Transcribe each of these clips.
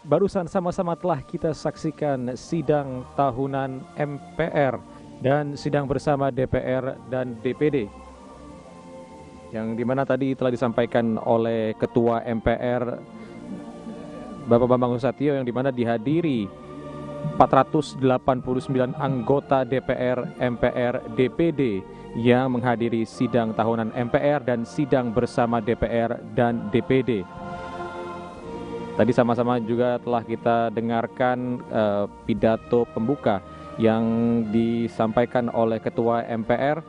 barusan sama-sama telah kita saksikan sidang tahunan MPR dan sidang bersama DPR dan DPD. Yang dimana tadi telah disampaikan oleh Ketua MPR Bapak Bambang Susatyo, yang dimana dihadiri 489 anggota DPR, MPR, DPD yang menghadiri sidang tahunan MPR dan sidang bersama DPR dan DPD. Tadi sama-sama juga telah kita dengarkan pidato pembuka yang disampaikan oleh Ketua MPR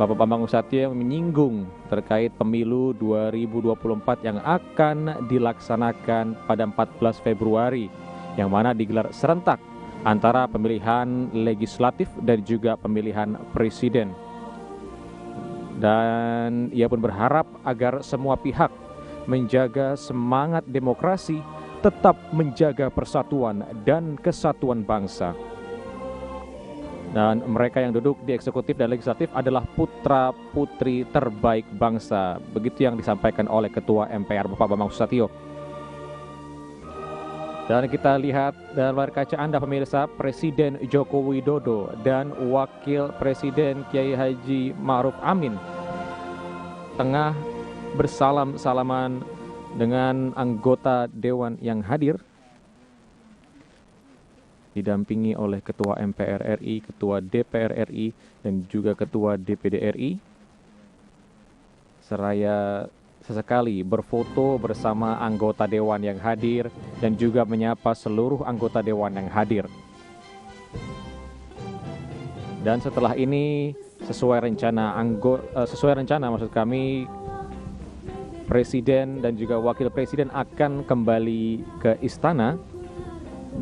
Bapak Bambang Susatyo yang menyinggung terkait pemilu 2024 yang akan dilaksanakan pada 14 Februari yang mana digelar serentak antara pemilihan legislatif dan juga pemilihan presiden. Dan ia pun berharap agar semua pihak menjaga semangat demokrasi, tetap menjaga persatuan dan kesatuan bangsa. Dan mereka yang duduk di eksekutif dan legislatif adalah putra-putri terbaik bangsa. Begitu yang disampaikan oleh Ketua MPR Bapak Bambang Susatyo. Dan kita lihat dalam layar kaca Anda pemirsa, Presiden Joko Widodo dan Wakil Presiden Kiai Haji Ma'ruf Amin tengah bersalam-salaman dengan anggota Dewan yang hadir, didampingi oleh Ketua MPR RI, Ketua DPR RI, dan juga Ketua DPD RI. Seraya sesekali berfoto bersama anggota Dewan yang hadir dan juga menyapa seluruh anggota Dewan yang hadir. Dan setelah ini sesuai rencana maksud kami, Presiden dan juga Wakil Presiden akan kembali ke istana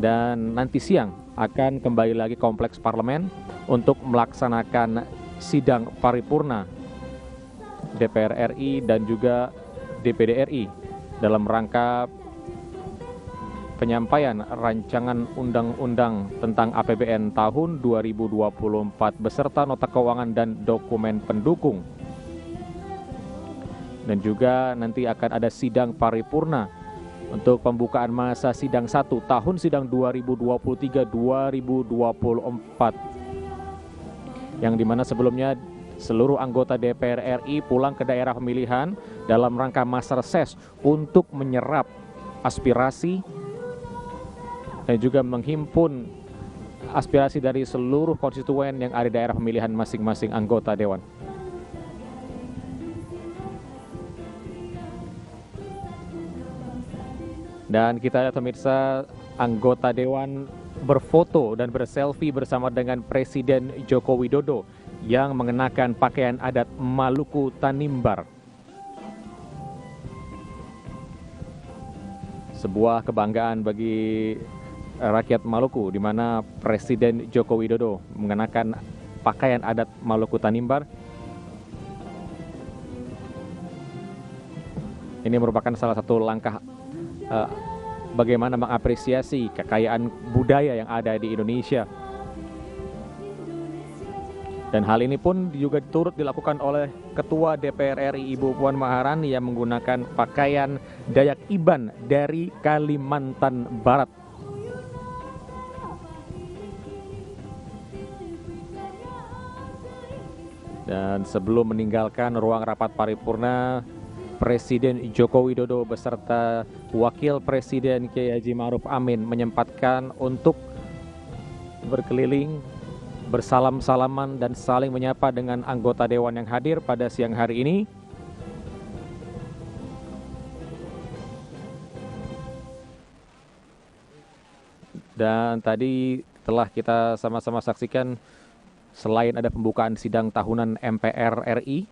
dan nanti siang akan kembali lagi kompleks parlemen untuk melaksanakan sidang paripurna DPR RI dan juga DPD RI dalam rangka penyampaian rancangan undang-undang tentang APBN tahun 2024 beserta nota keuangan dan dokumen pendukung. Dan juga nanti akan ada sidang paripurna untuk pembukaan masa sidang 1 tahun sidang 2023-2024, yang dimana sebelumnya seluruh anggota DPR RI pulang ke daerah pemilihan dalam rangka masa reses untuk menyerap aspirasi dan juga menghimpun aspirasi dari seluruh konstituen yang ada di daerah pemilihan masing-masing anggota Dewan. Dan kita lihat pemirsa, anggota Dewan berfoto dan berselfie bersama dengan Presiden Joko Widodo yang mengenakan pakaian adat Maluku Tanimbar. Sebuah kebanggaan bagi rakyat Maluku, di mana Presiden Joko Widodo mengenakan pakaian adat Maluku Tanimbar. Ini merupakan salah satu langkah bagaimana mengapresiasi kekayaan budaya yang ada di Indonesia. Dan hal ini pun juga turut dilakukan oleh Ketua DPR RI Ibu Puan Maharani yang menggunakan pakaian Dayak Iban dari Kalimantan Barat. Dan sebelum meninggalkan ruang rapat paripurna, Presiden Joko Widodo beserta Wakil Presiden Kiai Haji Ma'ruf Amin menyempatkan untuk berkeliling, bersalam-salaman dan saling menyapa dengan anggota Dewan yang hadir pada siang hari ini. Dan tadi telah kita sama-sama saksikan, selain ada pembukaan sidang tahunan MPR RI,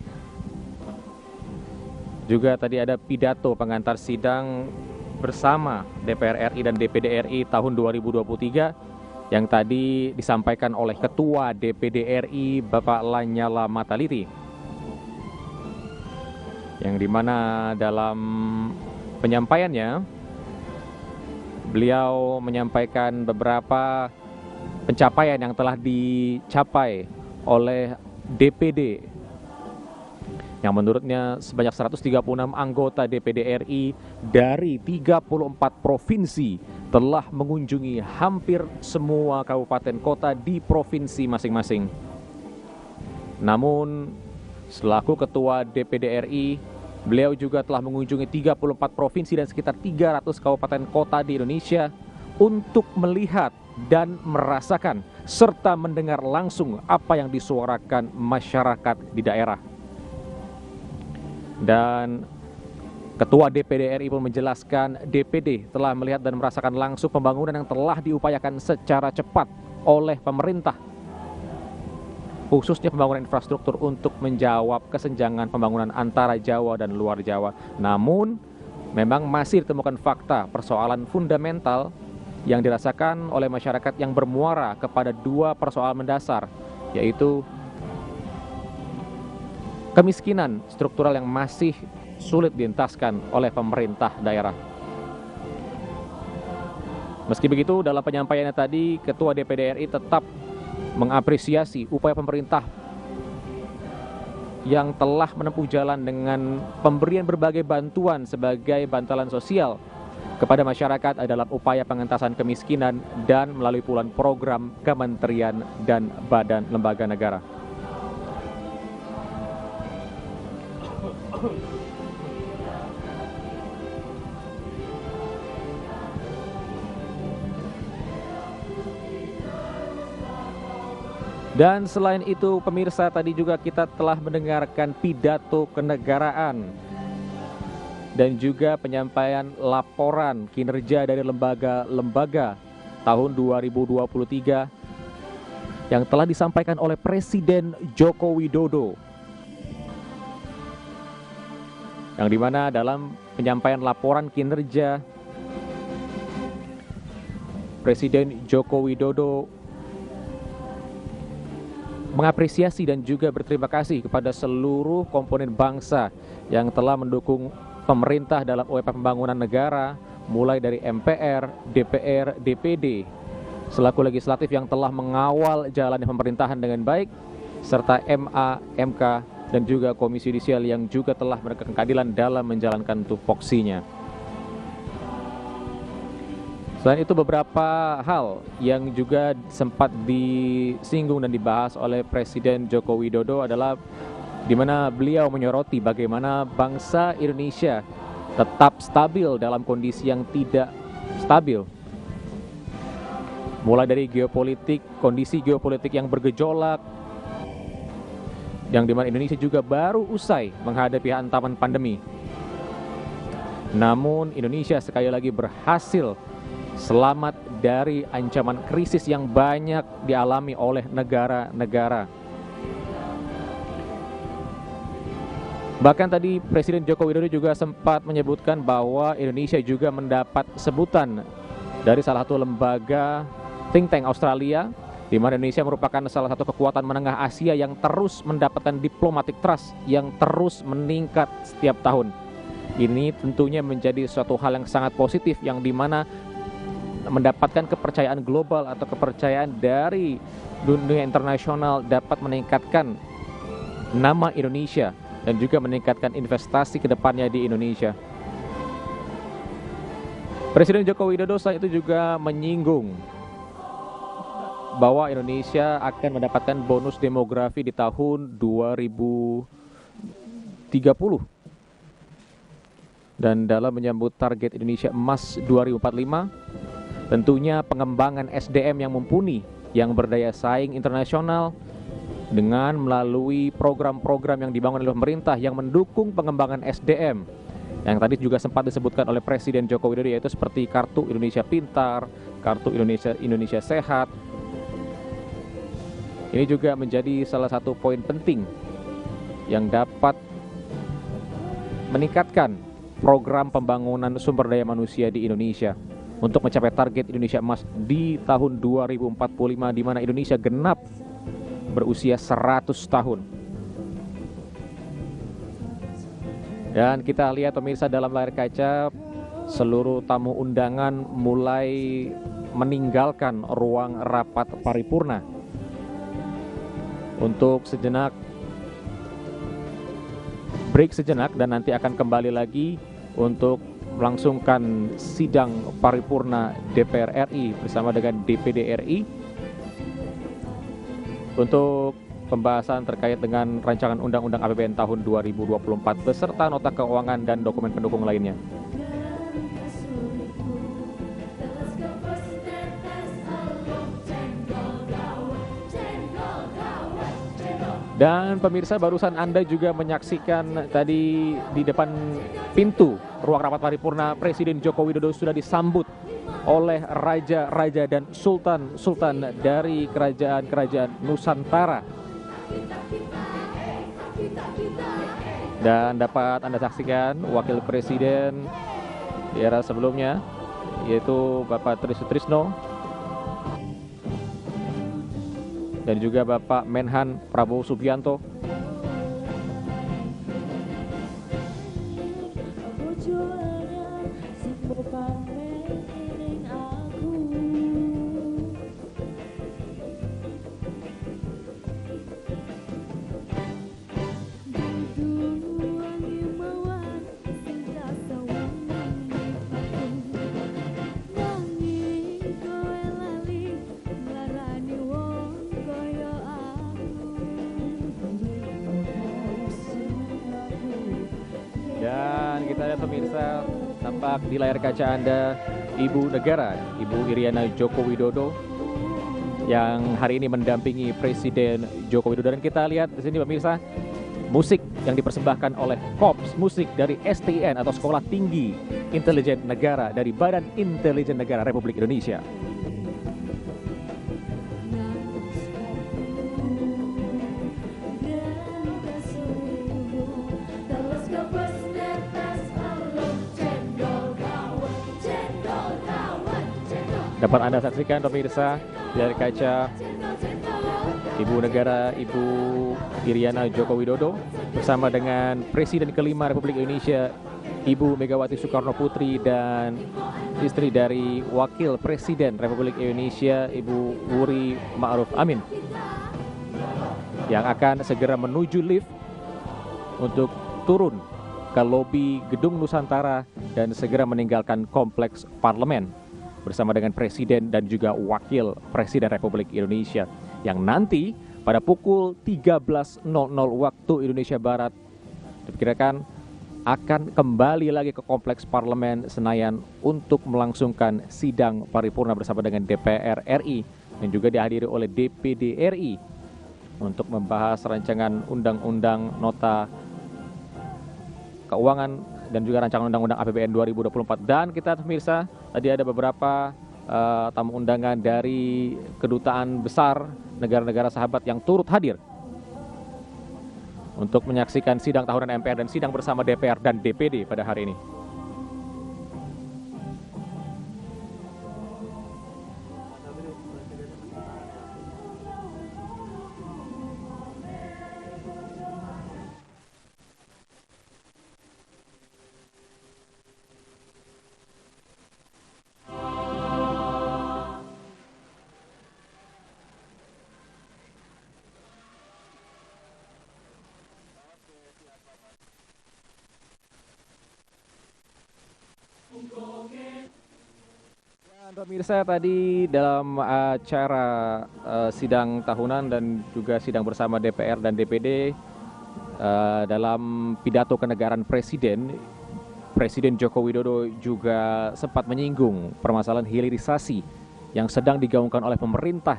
juga tadi ada pidato pengantar sidang bersama DPR RI dan DPD RI tahun 2023 yang tadi disampaikan oleh Ketua DPD RI Bapak Lanyala Mataliti, yang dimana dalam penyampaiannya beliau menyampaikan beberapa pencapaian yang telah dicapai oleh DPD, yang menurutnya sebanyak 136 anggota DPD RI dari 34 provinsi telah mengunjungi hampir semua kabupaten kota di provinsi masing-masing. Namun, selaku Ketua DPD RI, beliau juga telah mengunjungi 34 provinsi dan sekitar 300 kabupaten kota di Indonesia untuk melihat dan merasakan serta mendengar langsung apa yang disuarakan masyarakat di daerah. Dan Ketua DPD RI pun menjelaskan DPD telah melihat dan merasakan langsung pembangunan yang telah diupayakan secara cepat oleh pemerintah, khususnya pembangunan infrastruktur untuk menjawab kesenjangan pembangunan antara Jawa dan luar Jawa. Namun, memang masih ditemukan fakta persoalan fundamental yang dirasakan oleh masyarakat yang bermuara kepada dua persoalan mendasar, yaitu kemiskinan struktural yang masih sulit dientaskan oleh pemerintah daerah. Meski begitu, dalam penyampaiannya tadi, Ketua DPD RI tetap mengapresiasi upaya pemerintah yang telah menempuh jalan dengan pemberian berbagai bantuan sebagai bantalan sosial kepada masyarakat dalam upaya pengentasan kemiskinan dan melalui puluhan program kementerian dan badan lembaga negara. Dan selain itu, pemirsa, tadi juga kita telah mendengarkan pidato kenegaraan dan juga penyampaian laporan kinerja dari lembaga-lembaga tahun 2023 yang telah disampaikan oleh Presiden Joko Widodo. Yang dimana dalam penyampaian laporan kinerja, Presiden Joko Widodo mengapresiasi dan juga berterima kasih kepada seluruh komponen bangsa yang telah mendukung pemerintah dalam upaya pembangunan negara, mulai dari MPR, DPR, DPD, selaku legislatif yang telah mengawal jalannya pemerintahan dengan baik, serta MA, MK, dan juga Komisi Yudisial yang juga telah menegakkan keadilan dalam menjalankan tupoksinya. Selain itu, beberapa hal yang juga sempat disinggung dan dibahas oleh Presiden Joko Widodo adalah di mana beliau menyoroti bagaimana bangsa Indonesia tetap stabil dalam kondisi yang tidak stabil. Mulai dari geopolitik, kondisi geopolitik yang bergejolak, yang di mana Indonesia juga baru usai menghadapi hantaman pandemi. Namun Indonesia sekali lagi berhasil selamat dari ancaman krisis yang banyak dialami oleh negara-negara. Bahkan tadi Presiden Joko Widodo juga sempat menyebutkan bahwa Indonesia juga mendapat sebutan dari salah satu lembaga think tank Australia, di mana Indonesia merupakan salah satu kekuatan menengah Asia yang terus mendapatkan diplomatic trust yang terus meningkat setiap tahun. Ini tentunya menjadi suatu hal yang sangat positif, yang dimana mendapatkan kepercayaan global atau kepercayaan dari dunia internasional dapat meningkatkan nama Indonesia dan juga meningkatkan investasi ke depannya di Indonesia. Presiden Joko Widodo saat itu juga menyinggung bahwa Indonesia akan mendapatkan bonus demografi di tahun 2030. Dan dalam menyambut target Indonesia Emas 2045, tentunya pengembangan SDM yang mumpuni, yang berdaya saing internasional, dengan melalui program-program yang dibangun oleh pemerintah yang mendukung pengembangan SDM, yang tadi juga sempat disebutkan oleh Presiden Joko Widodo, yaitu seperti Kartu Indonesia Pintar, Kartu Indonesia Sehat. Ini juga menjadi salah satu poin penting yang dapat meningkatkan program pembangunan sumber daya manusia di Indonesia untuk mencapai target Indonesia Emas di tahun 2045, di mana Indonesia genap berusia 100 tahun. Dan kita lihat pemirsa dalam layar kaca, seluruh tamu undangan mulai meninggalkan ruang rapat paripurna untuk sejenak break sejenak, dan nanti akan kembali lagi untuk melangsungkan sidang paripurna DPR RI bersama dengan DPD RI untuk pembahasan terkait dengan rancangan Undang-Undang APBN tahun 2024 beserta nota keuangan dan dokumen pendukung lainnya. Dan pemirsa, barusan Anda juga menyaksikan tadi di depan pintu ruang rapat paripurna Presiden Joko Widodo sudah disambut oleh raja-raja dan sultan-sultan dari kerajaan-kerajaan Nusantara. Dan dapat Anda saksikan Wakil Presiden di era sebelumnya, yaitu Bapak Tri Sutrisno, dan juga Bapak Menhan Prabowo Subianto. Dan kita lihat pemirsa, tampak di layar kaca Anda Ibu Negara, Ibu Iriana Joko Widodo yang hari ini mendampingi Presiden Joko Widodo. Dan kita lihat di sini pemirsa, musik yang dipersembahkan oleh Korps Musik dari STIN atau Sekolah Tinggi Intelijen Negara dari Badan Intelijen Negara Republik Indonesia. Dapat Anda saksikan pemirsa dari kaca Ibu Negara, Ibu Iriana Joko Widodo bersama dengan Presiden kelima Republik Indonesia, Ibu Megawati Soekarno Putri, dan istri dari Wakil Presiden Republik Indonesia, Ibu Wuri Ma'ruf Amin, yang akan segera menuju lift untuk turun ke lobi Gedung Nusantara dan segera meninggalkan kompleks parlemen bersama dengan Presiden dan juga Wakil Presiden Republik Indonesia, yang nanti pada pukul 13.00 waktu Indonesia Barat diperkirakan akan kembali lagi ke kompleks Parlemen Senayan untuk melangsungkan sidang paripurna bersama dengan DPR RI dan juga dihadiri oleh DPD RI untuk membahas rancangan undang-undang nota keuangan dan juga rancangan undang-undang APBN 2024. Dan kita pemirsa, tadi ada beberapa tamu undangan dari kedutaan besar negara-negara sahabat yang turut hadir untuk menyaksikan sidang tahunan MPR dan sidang bersama DPR dan DPD pada hari ini. Dan pemirsa, tadi dalam acara sidang tahunan dan juga sidang bersama DPR dan DPD, dalam pidato kenegaraan Presiden Joko Widodo juga sempat menyinggung permasalahan hilirisasi yang sedang digaungkan oleh pemerintah,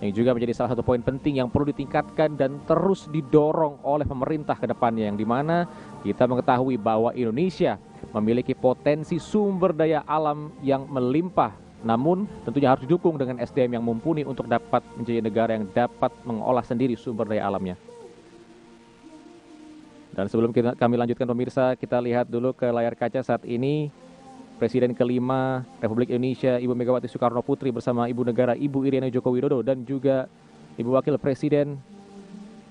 yang juga menjadi salah satu poin penting yang perlu ditingkatkan dan terus didorong oleh pemerintah ke depannya, yang dimana kita mengetahui bahwa Indonesia memiliki potensi sumber daya alam yang melimpah, namun tentunya harus didukung dengan SDM yang mumpuni untuk dapat menjadi negara yang dapat mengolah sendiri sumber daya alamnya. Dan sebelum kami lanjutkan pemirsa, kita lihat dulu ke layar kaca saat ini Presiden kelima Republik Indonesia, Ibu Megawati Soekarno Putri bersama Ibu Negara, Ibu Iriana Joko Widodo, dan juga Ibu Wakil Presiden,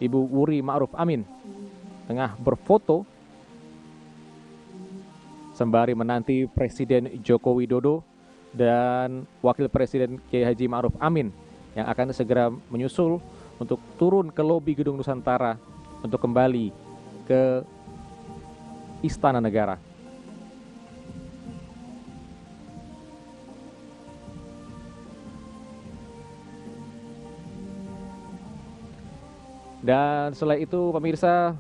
Ibu Wuri Ma'ruf Amin, tengah berfoto sembari menanti Presiden Joko Widodo dan Wakil Presiden Kiai Haji Ma'ruf Amin yang akan segera menyusul untuk turun ke lobi Gedung Nusantara untuk kembali ke Istana Negara. Dan setelah itu pemirsa,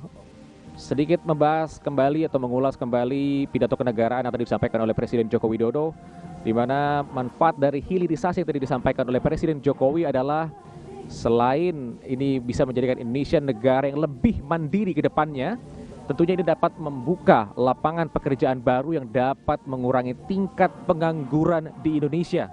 sedikit membahas kembali atau mengulas kembali pidato kenegaraan yang tadi disampaikan oleh Presiden Joko Widodo, di mana manfaat dari hilirisasi yang tadi disampaikan oleh Presiden Jokowi adalah selain ini bisa menjadikan Indonesia negara yang lebih mandiri ke depannya, tentunya ini dapat membuka lapangan pekerjaan baru yang dapat mengurangi tingkat pengangguran di Indonesia,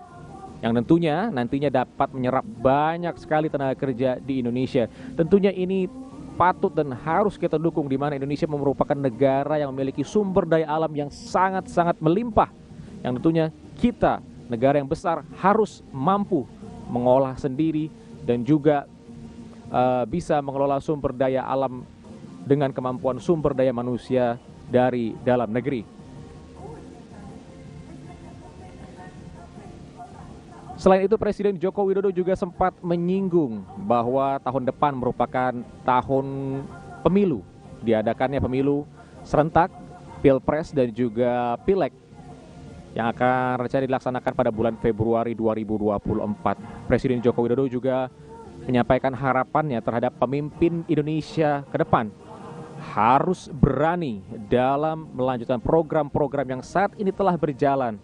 yang tentunya nantinya dapat menyerap banyak sekali tenaga kerja di Indonesia. Tentunya ini patut dan harus kita dukung, di mana Indonesia merupakan negara yang memiliki sumber daya alam yang sangat-sangat melimpah, yang tentunya kita, negara yang besar, harus mampu mengolah sendiri dan juga bisa mengelola sumber daya alam dengan kemampuan sumber daya manusia dari dalam negeri. Selain itu, Presiden Joko Widodo juga sempat menyinggung bahwa tahun depan merupakan tahun pemilu, diadakannya pemilu serentak, Pilpres dan juga Pileg yang akan rencana dilaksanakan pada bulan Februari 2024. Presiden Joko Widodo juga menyampaikan harapannya terhadap pemimpin Indonesia ke depan harus berani dalam melanjutkan program-program yang saat ini telah berjalan.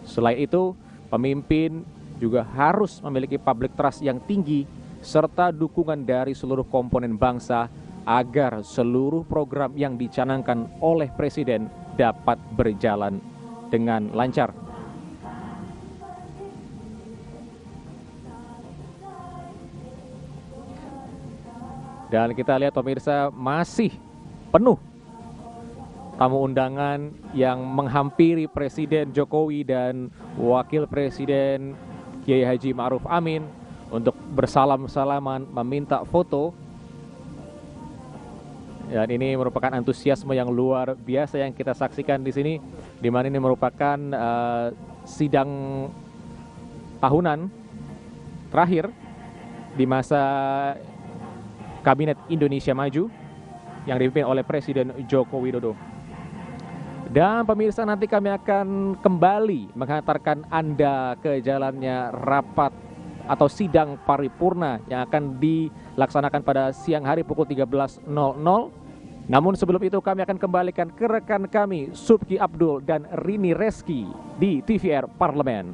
Selain itu, pemimpin juga harus memiliki public trust yang tinggi serta dukungan dari seluruh komponen bangsa agar seluruh program yang dicanangkan oleh Presiden dapat berjalan dengan lancar. Dan kita lihat pemirsa, masih penuh tamu undangan yang menghampiri Presiden Jokowi dan Wakil Presiden Kiai Haji Ma'ruf Amin untuk bersalam-salaman, meminta foto. Dan ini merupakan antusiasme yang luar biasa yang kita saksikan di sini, di mana ini merupakan sidang tahunan terakhir di masa Kabinet Indonesia Maju yang dipimpin oleh Presiden Joko Widodo. Dan pemirsa, nanti kami akan kembali mengantarkan Anda ke jalannya rapat atau sidang paripurna yang akan dilaksanakan pada siang hari pukul 13.00. Namun sebelum itu kami akan kembalikan ke rekan kami Subki Abdul dan Rini Reski di TVR Parlemen.